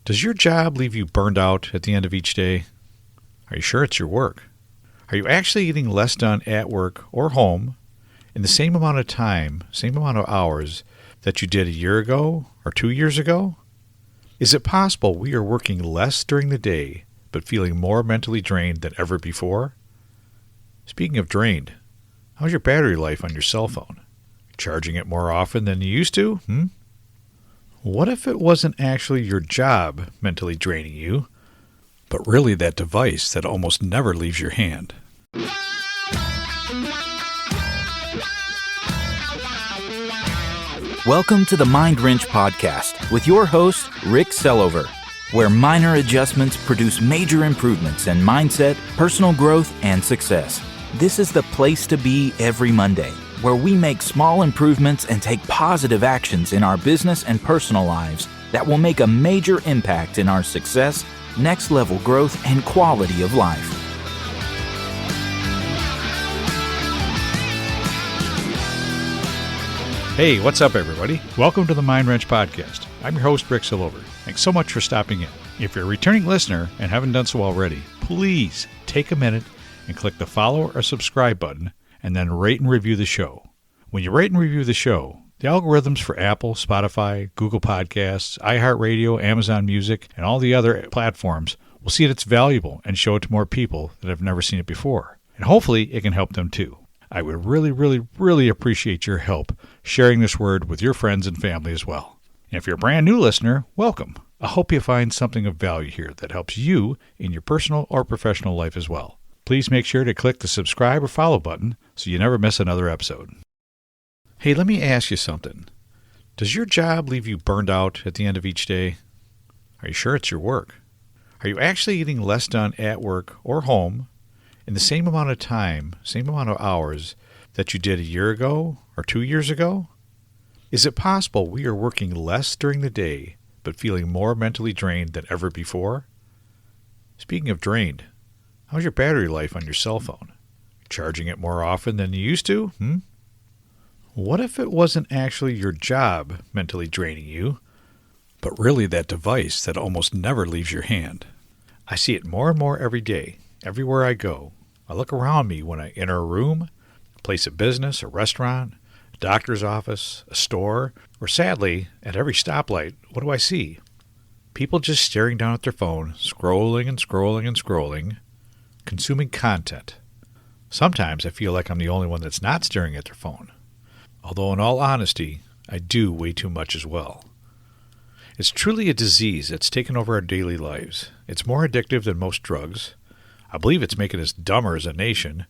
Does your job leave you burned out at the end of each day? Are you sure it's your work? Are you actually getting less done at work or home in the same amount of time, same amount of hours that you did a year ago or 2 years ago? Is it possible we are working less during the day but feeling more mentally drained than ever before? Speaking of drained, how's your battery life on your cell phone? Charging it more often than you used to? What if it wasn't actually your job mentally draining you, but really that device that almost never leaves your hand? Welcome to the Mind Wrench Podcast with your host, Rick Sellover, where minor adjustments produce major improvements in mindset, personal growth, and success. This is the place to be every Monday, where we make small improvements and take positive actions in our business and personal lives that will make a major impact in our success, next level growth, and quality of life. Hey, what's up, everybody? Welcome to the Mind Wrench Podcast. I'm your host, Rick Sellover. Thanks so much for stopping in. If you're a returning listener and haven't done so already, please take a minute and click the follow or subscribe button, and then rate and review the show. When you rate and review the show, the algorithms for Apple, Spotify, Google Podcasts, iHeartRadio, Amazon Music, and all the other platforms will see that it's valuable and show it to more people that have never seen it before. And hopefully it can help them too. I would really appreciate your help sharing this word with your friends and family as well. And if you're a brand new listener, welcome. I hope you find something of value here that helps you in your personal or professional life as well. Please make sure to click the subscribe or follow button so you never miss another episode. Hey, let me ask you something. Does your job leave you burned out at the end of each day? Are you sure it's your work? Are you actually getting less done at work or home in the same amount of time, same amount of hours that you did a year ago or 2 years ago? Is it possible we are working less during the day but feeling more mentally drained than ever before? Speaking of drained, how's your battery life on your cell phone? Charging it more often than you used to? What if it wasn't actually your job mentally draining you, but really that device that almost never leaves your hand? I see it more and more every day, everywhere I go. I look around me when I enter a room, a place of business, a restaurant, a doctor's office, a store, or sadly, at every stoplight, what do I see? People just staring down at their phone, scrolling and scrolling and scrolling, consuming content. Sometimes I feel like I'm the only one that's not staring at their phone. Although in all honesty, I do way too much as well. It's truly a disease that's taken over our daily lives. It's more addictive than most drugs. I believe it's making us dumber as a nation.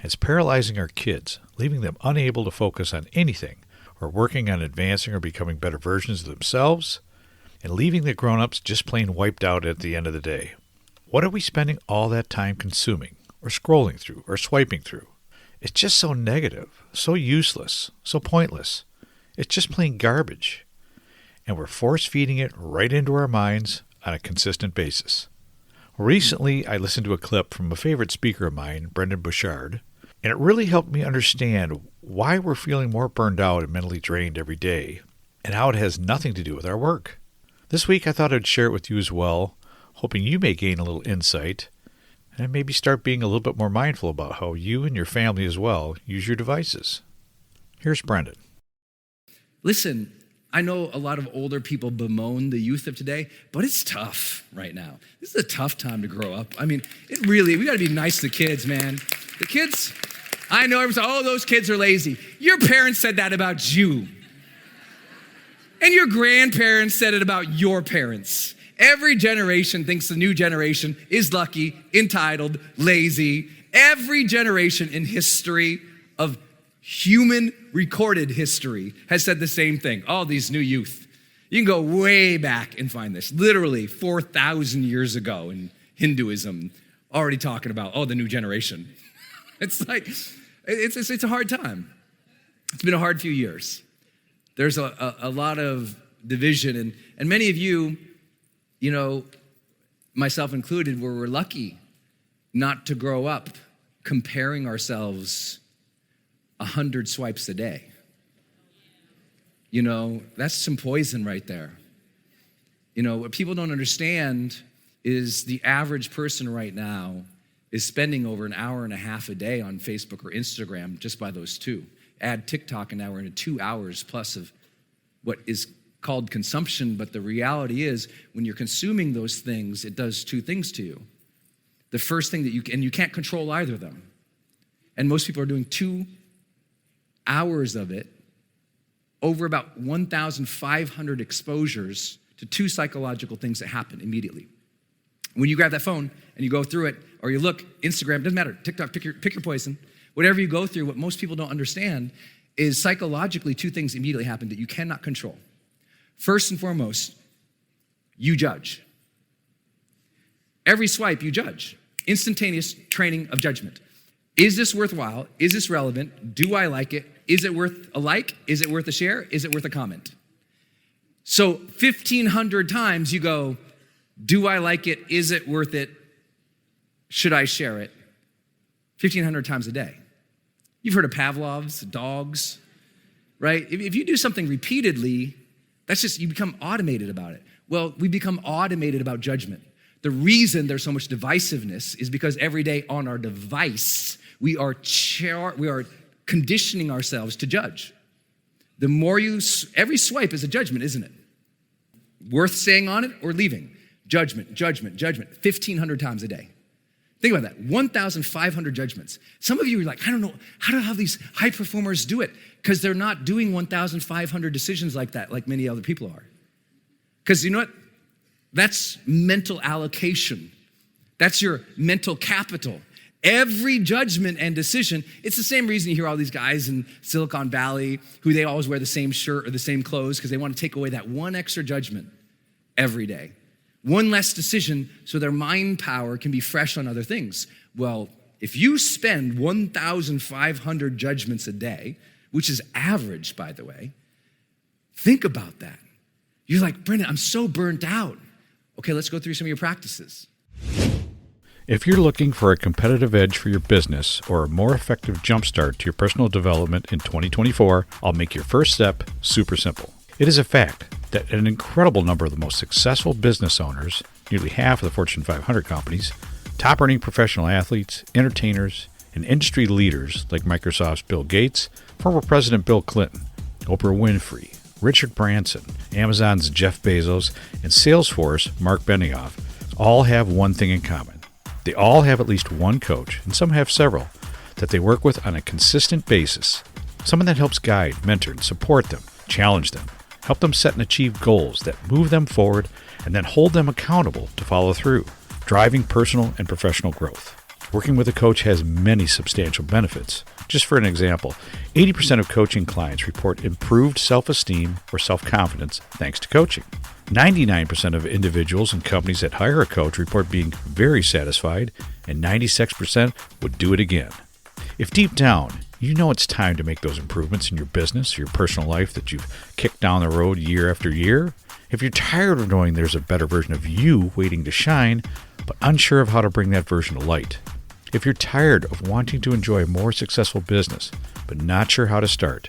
It's paralyzing our kids, leaving them unable to focus on anything or working on advancing or becoming better versions of themselves, and leaving the grown-ups just plain wiped out at the end of the day. What are we spending all that time consuming, or scrolling through, or swiping through? It's just so negative, so useless, so pointless. It's just plain garbage. And we're force-feeding it right into our minds on a consistent basis. Recently, I listened to a clip from a favorite speaker of mine, Brendon Burchard, and it really helped me understand why we're feeling more burned out and mentally drained every day, and how it has nothing to do with our work. This week, I thought I'd share it with you as well, hoping you may gain a little insight, and maybe start being a little bit more mindful about how you and your family as well use your devices. Here's Brendon. Listen, I know a lot of older people bemoan the youth of today, but it's tough right now. This is a tough time to grow up. I mean, we got to be nice to the kids, man. The kids, I know everyone's like, oh, those kids are lazy. Your parents said that about you. And your grandparents said it about your parents. Every generation thinks the new generation is lucky, entitled, lazy. Every generation in history of human recorded history has said the same thing. All these new youth. You can go way back and find this. Literally 4,000 years ago in Hinduism, already talking about, the new generation. It's like, it's a hard time. It's been a hard few years. There's a lot of division, and many of you, myself included, we're lucky not to grow up comparing ourselves 100 swipes a day. That's some poison right there. What people don't understand is the average person right now is spending over an hour and a half a day on Facebook or Instagram just by those two. Add TikTok, and now we're into 2 hours plus of what is called consumption, but the reality is when you're consuming those things, it does two things to you. The first thing that you can't control either of them. And most people are doing 2 hours of it over about 1,500 exposures to two psychological things that happen immediately. When you grab that phone and you go through it, or you look, Instagram, doesn't matter, TikTok, pick your poison. Whatever you go through, what most people don't understand is psychologically two things immediately happen that you cannot control. First and foremost, you judge. Every swipe, you judge. Instantaneous training of judgment. Is this worthwhile? Is this relevant? Do I like it? Is it worth a like? Is it worth a share? Is it worth a comment? So 1,500 times you go, do I like it? Is it worth it? Should I share it? 1,500 times a day. You've heard of Pavlov's, dogs, right? If you do something repeatedly, that's just, you become automated about it. Well, we become automated about judgment. The reason there's so much divisiveness is because every day on our device, we are conditioning ourselves to judge. The more every swipe is a judgment, isn't it? Worth staying on it or leaving? Judgment, judgment, judgment, 1,500 times a day. Think about that, 1,500 judgments. Some of you are like, I don't know, how do these high performers do it? Because they're not doing 1,500 decisions like that, like many other people are. Because you know what? That's mental allocation. That's your mental capital. Every judgment and decision, it's the same reason you hear all these guys in Silicon Valley who they always wear the same shirt or the same clothes because they want to take away that one extra judgment every day. One less decision so their mind power can be fresh on other things. Well, if you spend 1,500 judgments a day, which is average, by the way, think about that. You're like, Brendon, I'm so burnt out. Okay, let's go through some of your practices. If you're looking for a competitive edge for your business or a more effective jumpstart to your personal development in 2024, I'll make your first step super simple. It is a fact that an incredible number of the most successful business owners, nearly half of the Fortune 500 companies, top-earning professional athletes, entertainers, and industry leaders like Microsoft's Bill Gates, former President Bill Clinton, Oprah Winfrey, Richard Branson, Amazon's Jeff Bezos, and Salesforce Mark Benioff all have one thing in common. They all have at least one coach, and some have several, that they work with on a consistent basis. Someone that helps guide, mentor, and support them, challenge them, help them set and achieve goals that move them forward, and then hold them accountable to follow through, driving personal and professional growth. Working with a coach has many substantial benefits. Just for an example, 80% of coaching clients report improved self-esteem or self-confidence thanks to coaching. 99% of individuals and companies that hire a coach report being very satisfied, and 96% would do it again. If deep down, you know it's time to make those improvements in your business or your personal life that you've kicked down the road year after year, if you're tired of knowing there's a better version of you waiting to shine, but unsure of how to bring that version to light, if you're tired of wanting to enjoy a more successful business, but not sure how to start,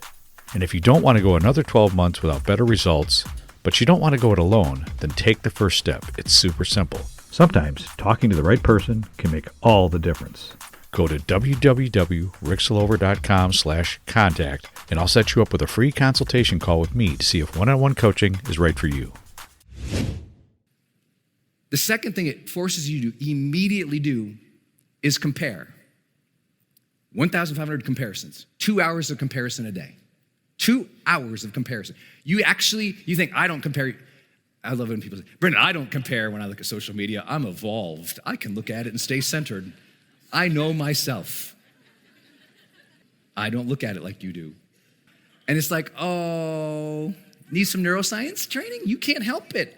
and if you don't want to go another 12 months without better results, but you don't want to go it alone, then take the first step. It's super simple. Sometimes talking to the right person can make all the difference. Go to www.ricksolover.com/contact, and I'll set you up with a free consultation call with me to see if one-on-one coaching is right for you. The second thing it forces you to immediately do is compare. 1,500 comparisons, 2 hours of comparison a day. 2 hours of comparison. You think, I don't compare. I love when people say, Brendon, I don't compare when I look at social media. I'm evolved. I can look at it and stay centered. I know myself. I don't look at it like you do. And it's like, oh, need some neuroscience training? You can't help it.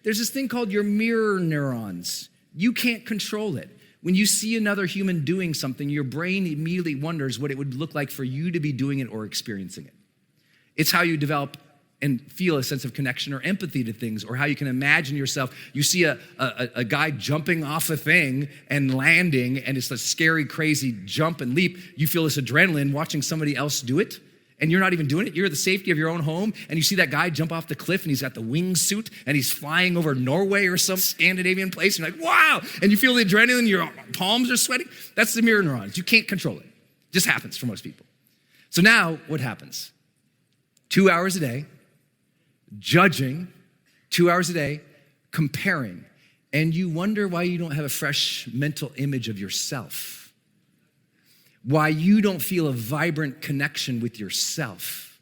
There's this thing called your mirror neurons. You can't control it. When you see another human doing something, your brain immediately wonders what it would look like for you to be doing it or experiencing it. It's how you develop and feel a sense of connection or empathy to things, or how you can imagine yourself. You see a guy jumping off a thing and landing, and it's a scary, crazy jump and leap. You feel this adrenaline watching somebody else do it. and you're not even doing it. You're at the safety of your own home, and you see that guy jump off the cliff, and he's got the wingsuit, and he's flying over Norway or some Scandinavian place, and you're like, wow! And you feel the adrenaline, your palms are sweating. That's the mirror neurons. You can't control it. It just happens for most people. So now, what happens? 2 hours a day, judging, 2 hours a day, comparing, and you wonder why you don't have a fresh mental image of yourself. Why you don't feel a vibrant connection with yourself.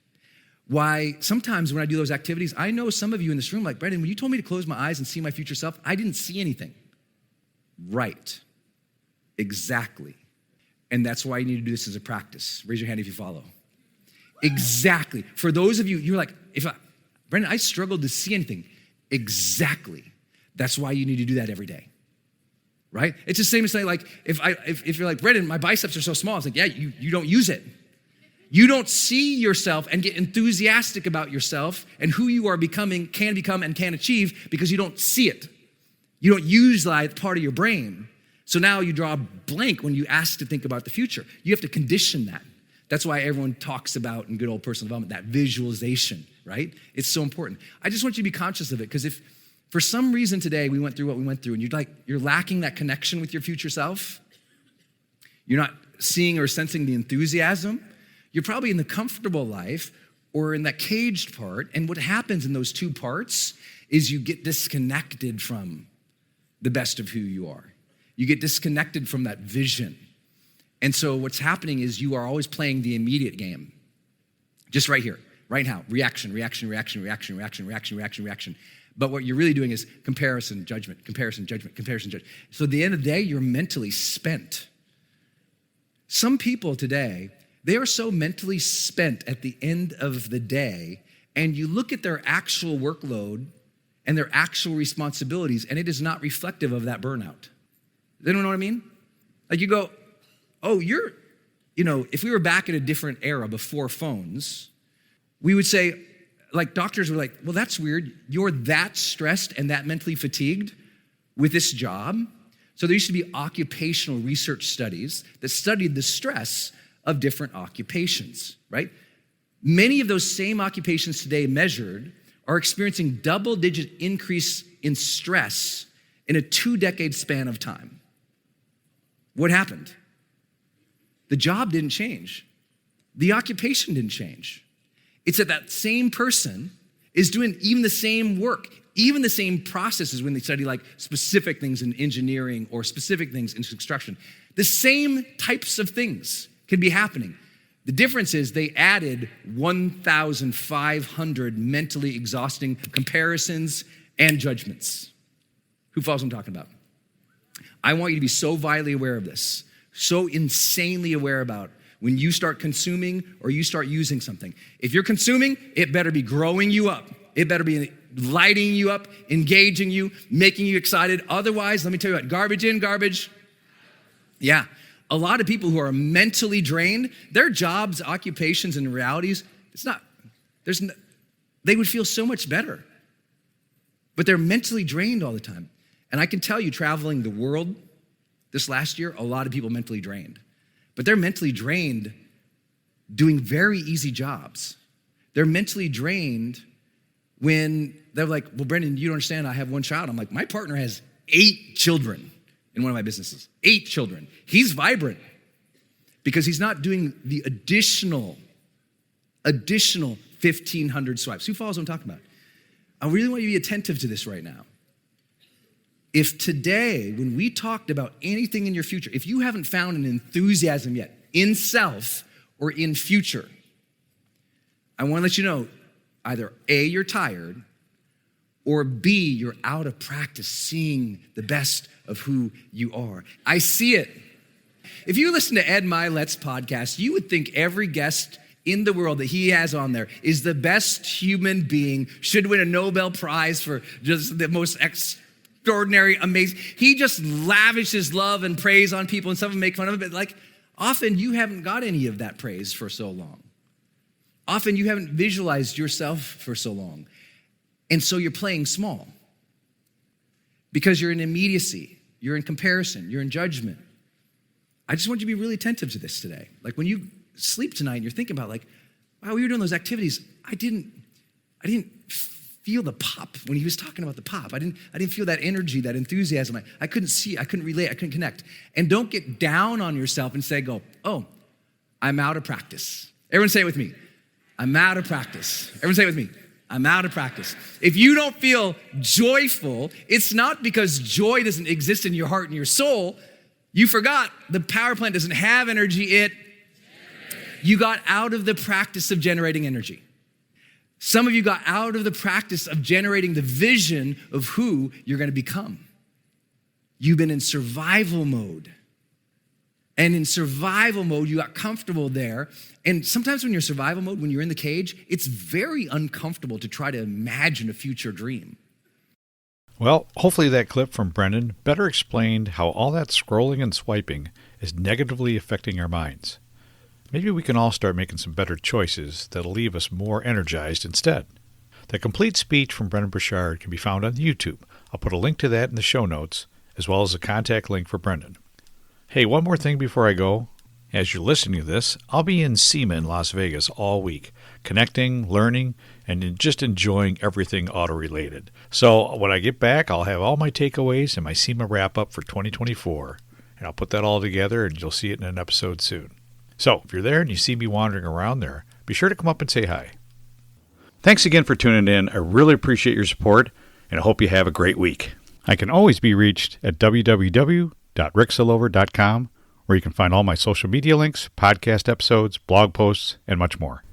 Why sometimes when I do those activities, I know some of you in this room, like, Brendon, when you told me to close my eyes and see my future self, I didn't see anything. Right. Exactly. And that's why you need to do this as a practice. Raise your hand if you follow. Exactly. For those of you, you're like, Brendon, I struggled to see anything. Exactly. That's why you need to do that every day. Right? It's the same as saying, like, if you're like, Brendon, my biceps are so small. It's like, yeah, you don't use it. You don't see yourself and get enthusiastic about yourself and who you are becoming, can become, and can achieve because you don't see it. You don't use that part of your brain. So now you draw a blank when you ask to think about the future. You have to condition that. That's why everyone talks about in good old personal development, that visualization, right? It's so important. I just want you to be conscious of it, because if for some reason today we went through what we went through and you're lacking that connection with your future self, you're not seeing or sensing the enthusiasm, you're probably in the comfortable life or in that caged part. And what happens in those two parts is you get disconnected from the best of who you are. You get disconnected from that vision. And so what's happening is you are always playing the immediate game. Just right here, right now. Reaction. But what you're really doing is comparison, judgment. So at the end of the day, you're mentally spent. Some people today, they are so mentally spent at the end of the day, and you look at their actual workload and their actual responsibilities, and it is not reflective of that burnout. Does anyone know what I mean? Like you go, oh, if we were back in a different era before phones, we would say, like doctors were like, well, that's weird. You're that stressed and that mentally fatigued with this job. So there used to be occupational research studies that studied the stress of different occupations, right? Many of those same occupations today measured are experiencing double-digit increase in stress in a 2-decade span of time. What happened? The job didn't change. The occupation didn't change. It's that same person is doing even the same work, even the same processes when they study like specific things in engineering or specific things in construction. The same types of things can be happening. The difference is they added 1,500 mentally exhausting comparisons and judgments. Who follows what I'm talking about? I want you to be so vitally aware of this, so insanely aware about when you start consuming or you start using something. If you're consuming, it better be growing you up. It better be lighting you up, engaging you, making you excited. Otherwise, let me tell you what, garbage in, garbage. Yeah, a lot of people who are mentally drained, their jobs, occupations, and realities, they would feel so much better. But they're mentally drained all the time. And I can tell you, traveling the world this last year, a lot of people mentally drained. But they're mentally drained doing very easy jobs. They're mentally drained when they're like, well, Brendon, you don't understand, I have one child. I'm like, my partner has 8 children in one of my businesses. 8 children. He's vibrant because he's not doing the additional 1,500 swipes. Who follows what I'm talking about? I really want you to be attentive to this right now. If today, when we talked about anything in your future, if you haven't found an enthusiasm yet in self or in future, I want to let you know, either A, you're tired, or B, you're out of practice seeing the best of who you are. I see it. If you listen to Ed Milet's podcast, you would think every guest in the world that he has on there is the best human being, should win a Nobel Prize for just the most extraordinary, amazing. He just lavishes love and praise on people, and some of them make fun of him, but like often you haven't got any of that praise for so long. Often you haven't visualized yourself for so long. And so you're playing small because you're in immediacy, you're in comparison, you're in judgment. I just want you to be really attentive to this today. Like when you sleep tonight and you're thinking about like, while we were doing those activities, I didn't feel the pop when he was talking about the pop. I didn't feel that energy, that enthusiasm. I couldn't see, I couldn't relate, I couldn't connect. And don't get down on yourself and say, oh, I'm out of practice. Everyone say it with me. I'm out of practice. Everyone say it with me. I'm out of practice. If you don't feel joyful, it's not because joy doesn't exist in your heart and your soul. You forgot the power plant doesn't have energy. You got out of the practice of generating energy. Some of you got out of the practice of generating the vision of who you're going to become. You've been in survival mode. And in survival mode, you got comfortable there. And sometimes when you're in survival mode, when you're in the cage, it's very uncomfortable to try to imagine a future dream. Well, hopefully that clip from Brendon better explained how all that scrolling and swiping is negatively affecting our minds. Maybe we can all start making some better choices that'll leave us more energized instead. The complete speech from Brendon Burchard can be found on YouTube. I'll put a link to that in the show notes, as well as a contact link for Brendon. Hey, one more thing before I go. As you're listening to this, I'll be in SEMA in Las Vegas all week, connecting, learning, and just enjoying everything auto-related. So when I get back, I'll have all my takeaways and my SEMA wrap-up for 2024, and I'll put that all together, and you'll see it in an episode soon. So if you're there and you see me wandering around there, be sure to come up and say hi. Thanks again for tuning in. I really appreciate your support, and I hope you have a great week. I can always be reached at www.ricksillover.com, where you can find all my social media links, podcast episodes, blog posts, and much more.